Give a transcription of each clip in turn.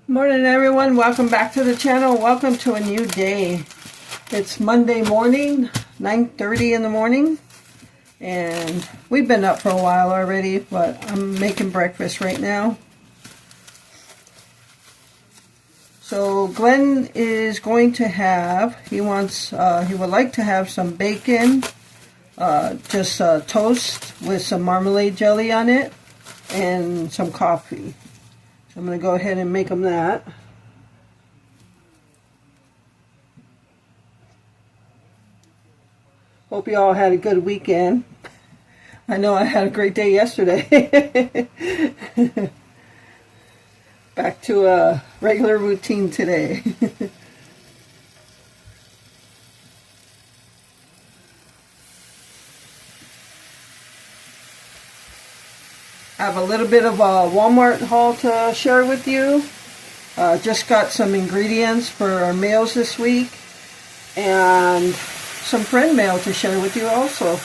Morning everyone, welcome back to the channel. Welcome to a new day. It's Monday morning, 9:30 in the morning, and we've been up for a while already, but I'm making breakfast right now. So Glenn is going to have, he would like to have some bacon, just toast with some marmalade jelly on it, and some coffee. I'm going to go ahead and make them that. Hope you all had a good weekend. I know I had a great day yesterday. Back to a regular routine today. I have a little bit of a Walmart haul to share with you. Just got some ingredients for our meals this week and some friend mail to share with you also.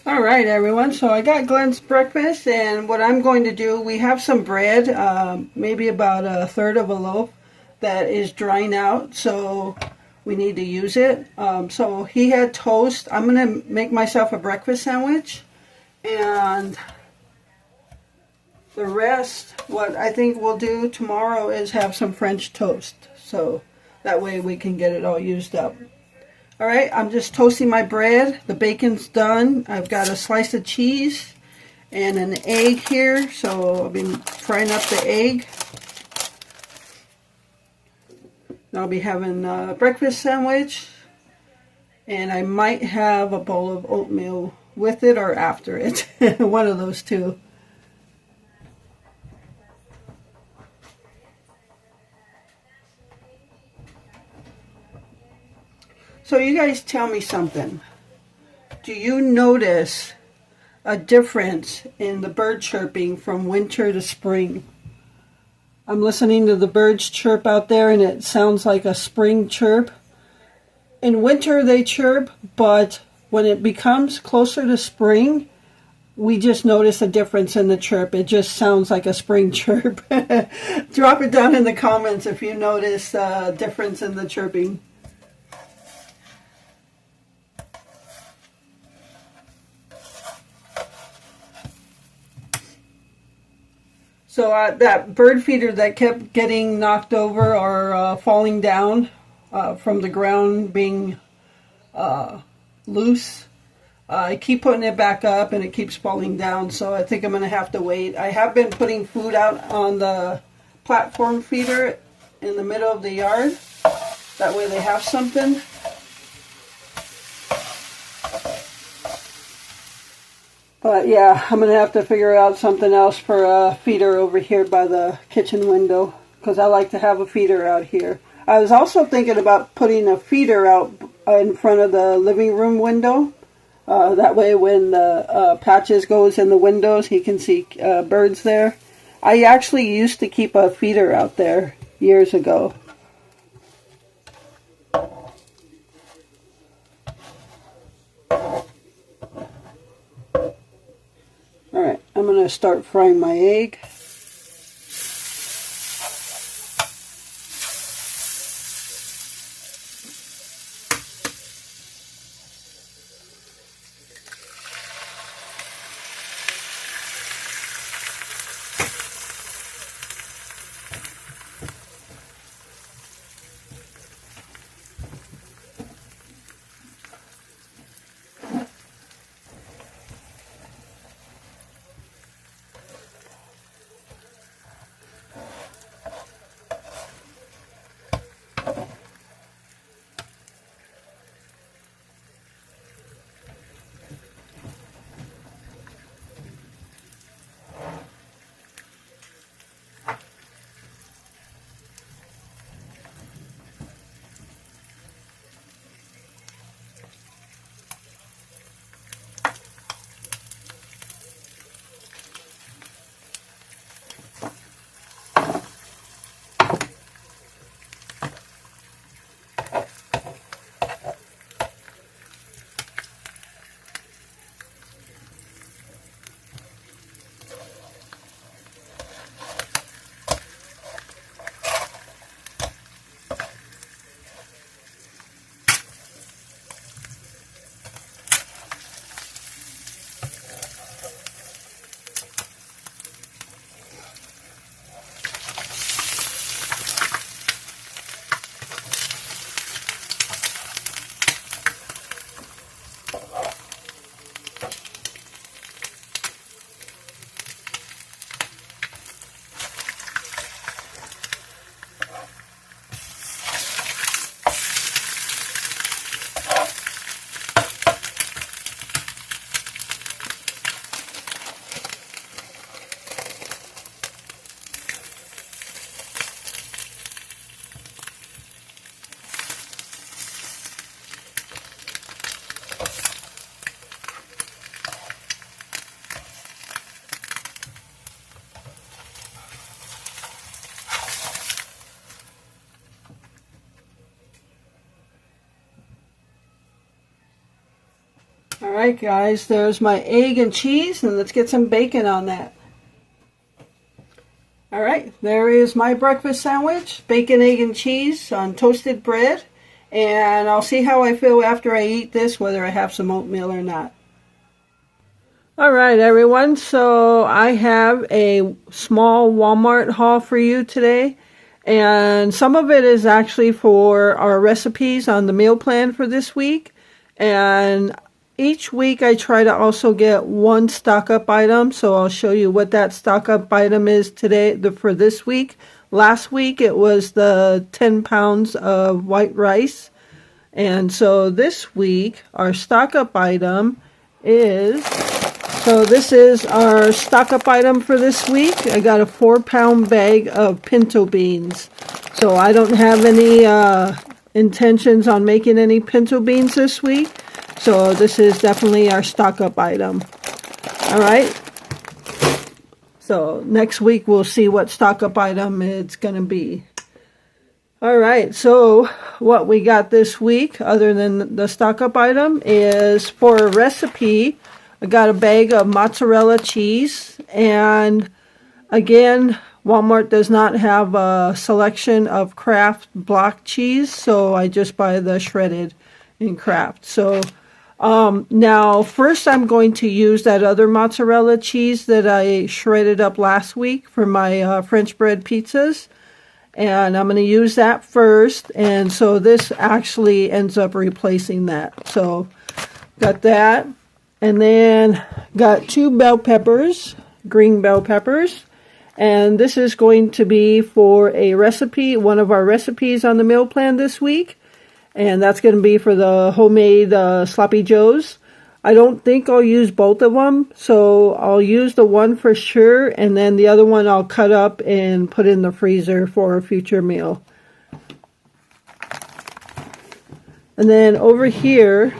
Alright everyone, so I got Glenn's breakfast, and what I'm going to do, we have some bread, maybe about a third of a loaf that is drying out, so we need to use it. So he had toast. I'm going to make myself a breakfast sandwich, and the rest, what I think we'll do tomorrow is have some French toast, so that way we can get it all used up. Alright, I'm just toasting my bread. The bacon's done. I've got a slice of cheese and an egg here, so I'll be frying up the egg. I'll be having a breakfast sandwich, and I might have a bowl of oatmeal with it or after it. One of those two. So you guys tell me something. Do you notice a difference in the bird chirping from winter to spring? I'm listening to the birds chirp out there, and it sounds like a spring chirp. In winter they chirp, but when it becomes closer to spring, we just notice a difference in the chirp. It just sounds like a spring chirp. Drop it down in the comments if you notice a difference in the chirping. So that bird feeder that kept getting knocked over or falling down from the ground, being loose, I keep putting it back up and it keeps falling down, so I think I'm going to have to wait. I have been putting food out on the platform feeder in the middle of the yard. That way they have something. But yeah, I'm going to have to figure out something else for a feeder over here by the kitchen window, because I like to have a feeder out here. I was also thinking about putting a feeder out in front of the living room window. That way when the Patches goes in the windows, he can see birds there. I actually used to keep a feeder out there years ago. Alright, I'm going to start frying my egg. Alright guys, there's my egg and cheese, and let's get some bacon on that. Alright, there is my breakfast sandwich, bacon, egg, and cheese on toasted bread, and I'll see how I feel after I eat this, whether I have some oatmeal or not. Alright everyone, so I have a small Walmart haul for you today, and some of it is actually for our recipes on the meal plan for this week, and each week I try to also get one stock up item, so I'll show you what that stock up item is today for this week. Last week it was the 10 pounds of white rice, and so this week our stock up item is, so this is our stock up item for this week. I got a 4-pound bag of pinto beans, so I don't have any intentions on making any pinto beans this week. So this is definitely our stock up item. Alright. So next week we'll see what stock up item it's going to be. Alright, so what we got this week, other than the stock up item, is for a recipe, I got a bag of mozzarella cheese. And again, Walmart does not have a selection of Kraft block cheese, so I just buy the shredded in Kraft. So now, first I'm going to use that other mozzarella cheese that I shredded up last week for my French bread pizzas. And I'm going to use that first. And so this actually ends up replacing that. So, got that. And then got 2 bell peppers, green bell peppers. And this is going to be for a recipe, one of our recipes on the meal plan this week. And that's going to be for the homemade Sloppy Joes. I don't think I'll use both of them, so I'll use the one for sure, and then the other one I'll cut up and put in the freezer for a future meal. And then over here,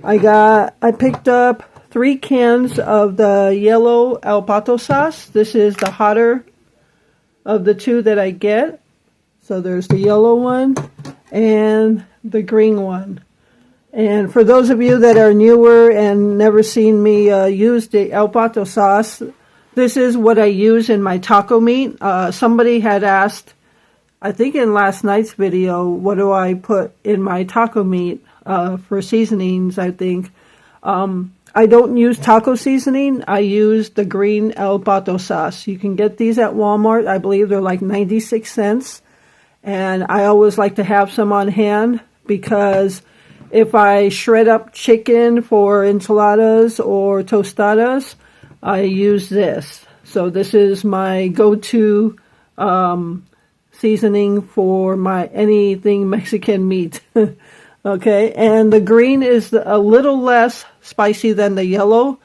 I picked up 3 cans of the yellow El Pato sauce. This is the hotter of the 2 that I get. So there's the yellow one and the green one. And for those of you that are newer and never seen me use the El Pato sauce, this is what I use in my taco meat. Somebody had asked, I think in last night's video, what do I put in my taco meat for seasonings, I think. I don't use taco seasoning. I use the green El Pato sauce. You can get these at Walmart. I believe they're like 96 cents. And I always like to have some on hand because if I shred up chicken for enchiladas or tostadas, I use this. So this is my go-to seasoning for my anything Mexican meat. Okay, and the green is a little less spicy than the yellow,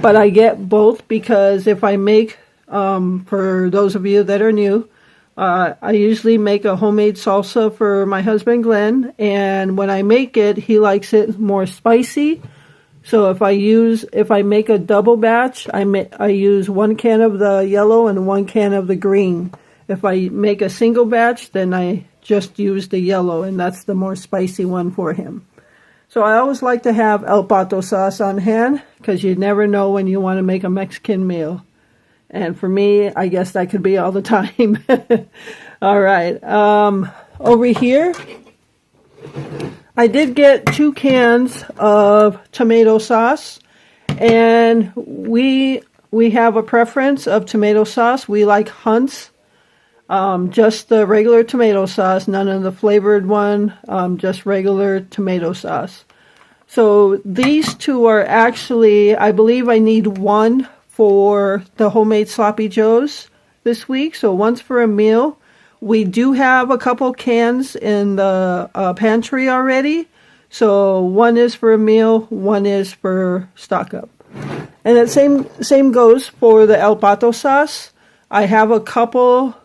but I get both because if I make, for those of you that are new, I usually make a homemade salsa for my husband Glenn, and when I make it, he likes it more spicy. So if I make a double batch, I use 1 can of the yellow and 1 can of the green. If I make a single batch, then I just use the yellow, and that's the more spicy one for him. So I always like to have El Pato sauce on hand because you never know when you want to make a Mexican meal. And for me, I guess that could be all the time. All right. Over here, I did get 2 cans of tomato sauce, and we have a preference of tomato sauce. We like Hunt's. Just the regular tomato sauce, none of the flavored one, just regular tomato sauce. So these 2 are actually, I believe I need 1 for the homemade Sloppy Joes this week. So one's for a meal. We do have a couple cans in the pantry already. So 1 is for a meal, 1 is for stock up. And the same goes for the El Pato sauce. I have a couple.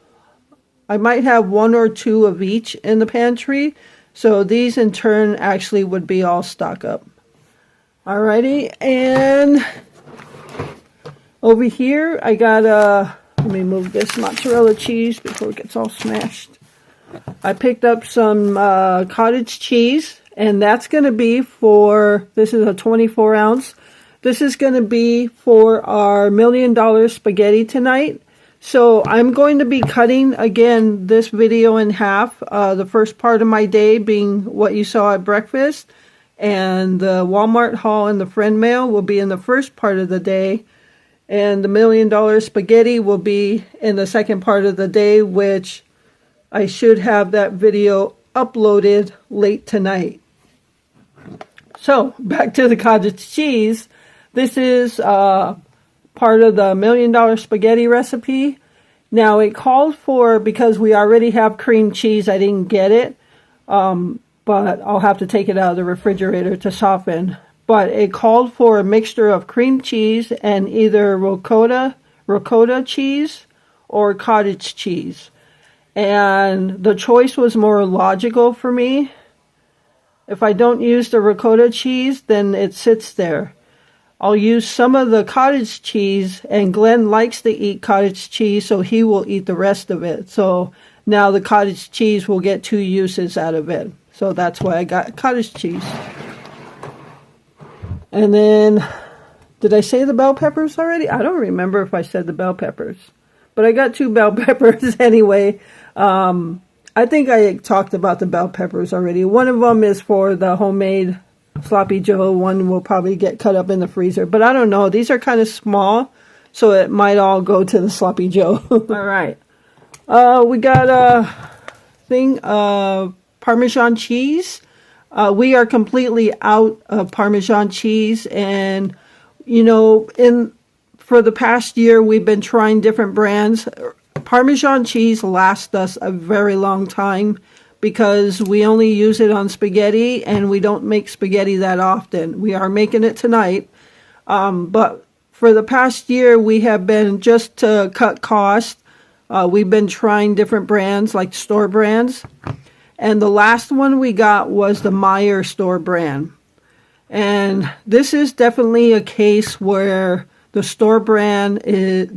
I might have 1 or 2 of each in the pantry. So these in turn actually would be all stock up. Alrighty, and over here I got let me move this mozzarella cheese before it gets all smashed. I picked up some cottage cheese, and that's going to be for, this is a 24 ounce. This is going to be for our $1 million spaghetti tonight. So I'm going to be cutting, again, this video in half. The first part of my day being what you saw at breakfast. And the Walmart haul and the friend mail will be in the first part of the day. And the $1 million spaghetti will be in the second part of the day, which I should have that video uploaded late tonight. So, back to the cottage cheese. This is part of the $1 million spaghetti recipe. Now it called for, because we already have cream cheese, I didn't get it, but I'll have to take it out of the refrigerator to soften. But it called for a mixture of cream cheese and either ricotta cheese or cottage cheese. And the choice was more logical for me. If I don't use the ricotta cheese, then it sits there. I'll use some of the cottage cheese, and Glenn likes to eat cottage cheese, so he will eat the rest of it. So now the cottage cheese will get 2 uses out of it. So that's why I got cottage cheese. And then, did I say the bell peppers already? I don't remember if I said the bell peppers. But I got 2 bell peppers anyway. I think I talked about the bell peppers already. One of them is for the homemade Sloppy Joe. One will probably get cut up in the freezer, but I don't know. These are kind of small, so it might all go to the Sloppy Joe. All right. We got a thing of Parmesan cheese. We are completely out of Parmesan cheese, and you know, for the past year, we've been trying different brands. Parmesan cheese lasts us a very long time, because we only use it on spaghetti, and we don't make spaghetti that often. We are making it tonight, but for the past year, we have been, just to cut costs, we've been trying different brands, like store brands. And the last one we got was the Meijer store brand. And this is definitely a case where the store brand,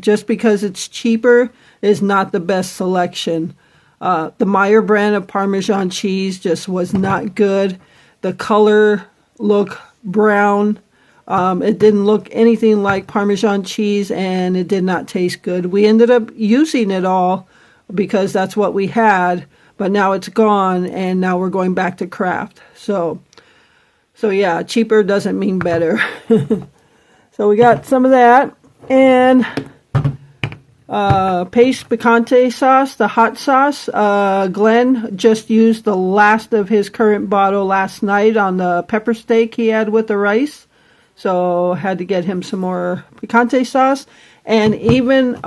just because it's cheaper, is not the best selection. The Meijer brand of Parmesan cheese just was not good. The color looked brown. It didn't look anything like Parmesan cheese, and it did not taste good. We ended up using it all because that's what we had, but now it's gone, and now we're going back to Kraft. So yeah, cheaper doesn't mean better. So we got some of that, and Pace Picante sauce, the hot sauce. Glenn just used the last of his current bottle last night on the pepper steak he had with the rice. So had to get him some more picante sauce. And even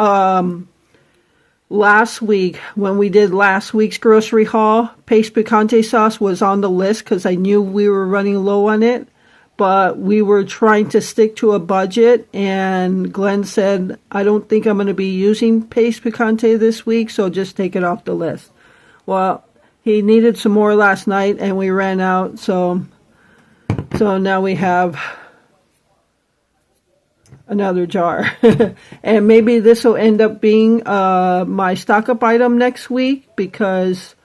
last week, when we did last week's grocery haul, Pace Picante sauce was on the list because I knew we were running low on it. But we were trying to stick to a budget, and Glenn said, I don't think I'm going to be using Pace Picante this week, so just take it off the list. Well, he needed some more last night, and we ran out, so now we have another jar. And maybe this will end up being my stock-up item next week, because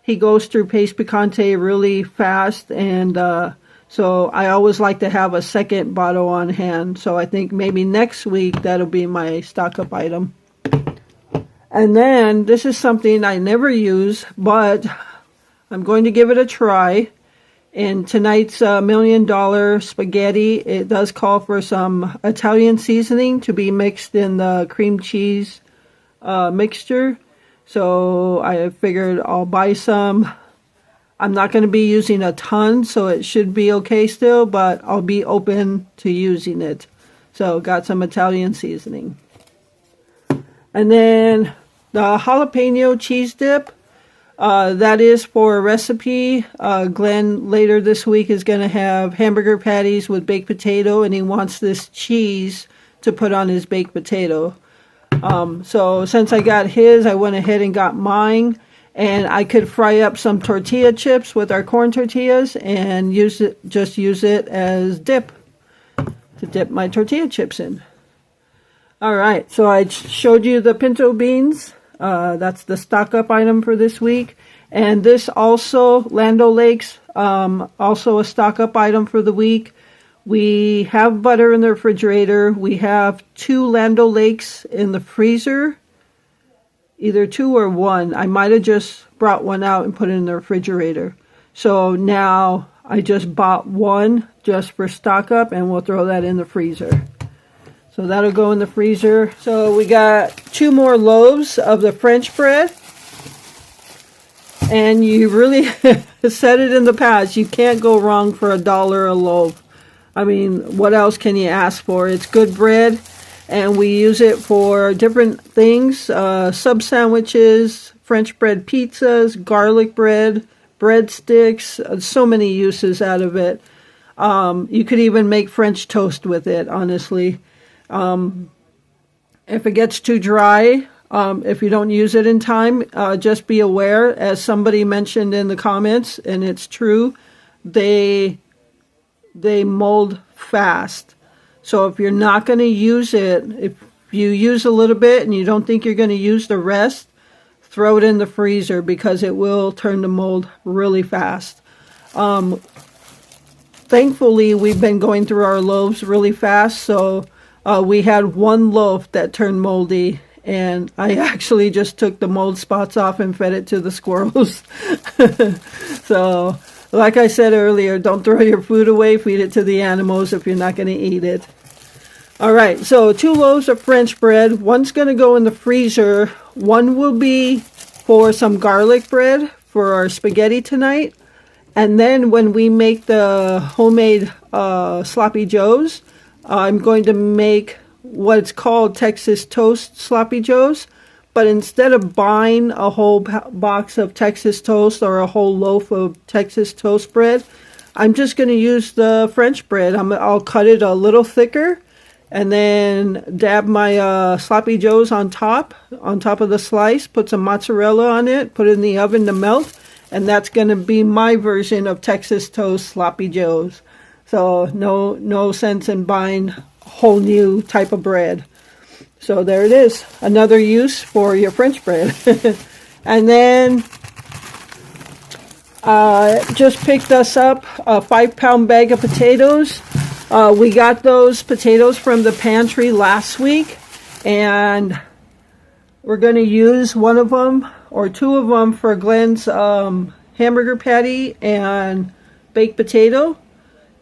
he goes through Pace Picante really fast, and so I always like to have a second bottle on hand. So I think maybe next week that'll be my stock-up item. And then this is something I never use, but I'm going to give it a try. In tonight's $1 Million spaghetti, it does call for some Italian seasoning to be mixed in the cream cheese mixture. So I figured I'll buy some. I'm not going to be using a ton, so it should be okay still, but I'll be open to using it. So got some Italian seasoning. And then the jalapeno cheese dip, that is for a recipe. Glenn later this week is going to have hamburger patties with baked potato, and he wants this cheese to put on his baked potato. So since I got his, I went ahead and got mine. And I could fry up some tortilla chips with our corn tortillas and just use it as dip, to dip my tortilla chips in. All right, so I showed you the pinto beans. That's the stock-up item for this week. And this also, Land O'Lakes, also a stock-up item for the week. We have butter in the refrigerator. We have 2 Land O'Lakes in the freezer. Either 2 or 1. I might have just brought one out and put it in the refrigerator. So now I just bought 1 just for stock up, and we'll throw that in the freezer. So that'll go in the freezer. So we got 2 more loaves of the French bread. And you really said it in the past, you can't go wrong for $1 a loaf. I mean, what else can you ask for? It's good bread. And we use it for different things, sub sandwiches, French bread pizzas, garlic bread, breadsticks, so many uses out of it. You could even make French toast with it, honestly. If it gets too dry, if you don't use it in time, just be aware, as somebody mentioned in the comments, and it's true, they mold fast. So if you're not going to use it, if you use a little bit and you don't think you're going to use the rest, throw it in the freezer, because it will turn to mold really fast. Thankfully, we've been going through our loaves really fast, so we had 1 loaf that turned moldy, and I actually just took the mold spots off and fed it to the squirrels. So, like I said earlier, don't throw your food away, feed it to the animals if you're not going to eat it. All right, so 2 loaves of French bread. 1's going to go in the freezer. 1 will be for some garlic bread for our spaghetti tonight. And then when we make the homemade sloppy joes, I'm going to make what's called Texas toast sloppy joes. but instead of buying a whole box of Texas toast or a whole loaf of Texas toast bread, I'm just going to use the French bread. I'll cut it a little thicker and then dab my Sloppy Joes on top of the slice, put some mozzarella on it, put it in the oven to melt, and that's going to be my version of Texas toast Sloppy Joes. So no sense in buying a whole new type of bread. So there it is, another use for your French bread. And then just picked us up a 5-pound bag of potatoes. We got those potatoes from the pantry last week, and we're going to use one of them or two of them for Glenn's hamburger patty and baked potato.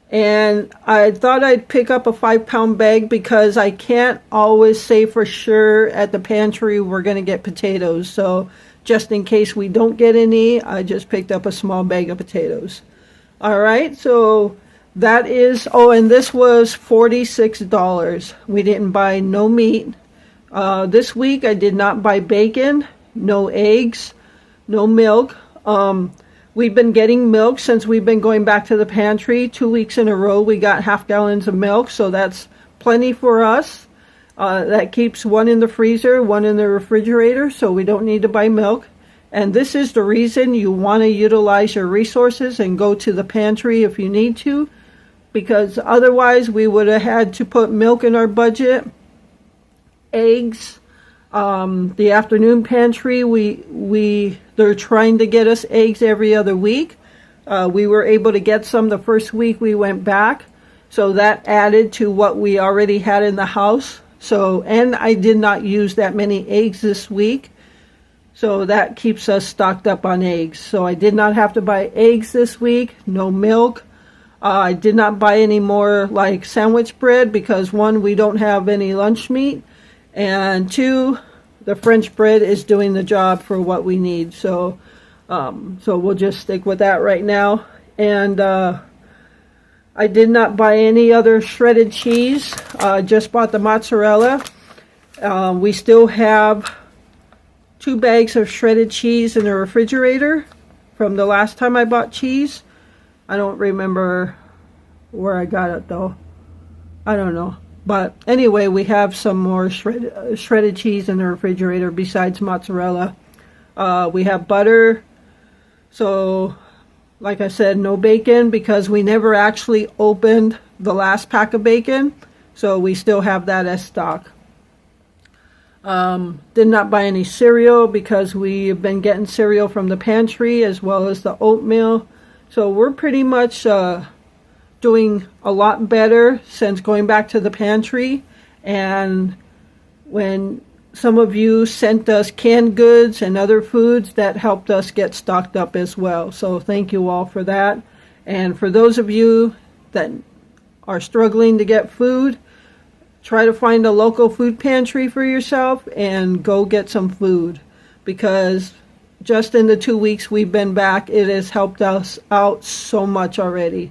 And I thought I'd pick up a 5-pound bag because I can't always say for sure at the pantry we're going to get potatoes. So just in case we don't get any, I just picked up a small bag of potatoes. All right, so that is, oh, and this was $46. We didn't buy no meat. This week I did not buy bacon, no eggs, no milk. We've been getting milk since we've been going back to the pantry. 2 weeks in a row we got half gallons of milk, so that's plenty for us. That keeps one in the freezer, one in the refrigerator, so we don't need to buy milk. And this is the reason you want to utilize your resources and go to the pantry if you need to, because otherwise we would have had to put milk in our budget, eggs. The afternoon pantry, they're trying to get us eggs every other week. We were able to get some the first week we went back, so that added to what we already had in the house. So, and I did not use that many eggs this week, so that keeps us stocked up on eggs. So I did not have to buy eggs this week, no milk. I did not buy any more like sandwich bread because one, we don't have any lunch meat, and two, the French bread is doing the job for what we need. So so we'll just stick with that right now. And I did not buy any other shredded cheese. Just bought the mozzarella. We still have 2 bags of shredded cheese in the refrigerator from the last time I bought cheese. I don't remember where I got it though. I don't know. But anyway, we have some more shredded cheese in the refrigerator besides mozzarella. We have butter. So, like I said, no bacon because we never actually opened the last pack of bacon. So we still have that as stock. Did not buy any cereal because we've been getting cereal from the pantry as well as the oatmeal. So we're pretty much doing a lot better since going back to the pantry. And when some of you sent us canned goods and other foods, that helped us get stocked up as well. So thank you all for that. And for those of you that are struggling to get food, try to find a local food pantry for yourself and go get some food, because just in the 2 weeks we've been back, it has helped us out so much already.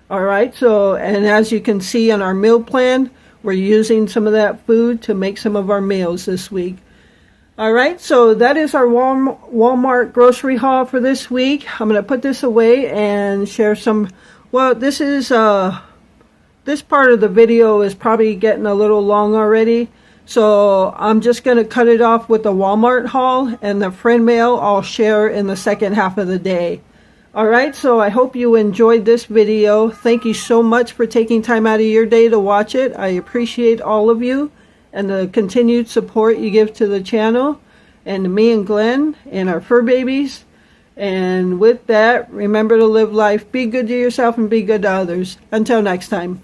All right, so, and as you can see on our meal plan, we're using some of that food to make some of our meals this week. All right, so that is our Walmart grocery haul for this week. I'm going to put this away and share some, well, this is, this part of the video is probably getting a little long already. So I'm just going to cut it off with the Walmart haul, and the friend mail I'll share in the second half of the day. Alright, so I hope you enjoyed this video. Thank you so much for taking time out of your day to watch it. I appreciate all of you and the continued support you give to the channel and to me and Glenn and our fur babies. And with that, remember to live life, be good to yourself, and be good to others. Until next time.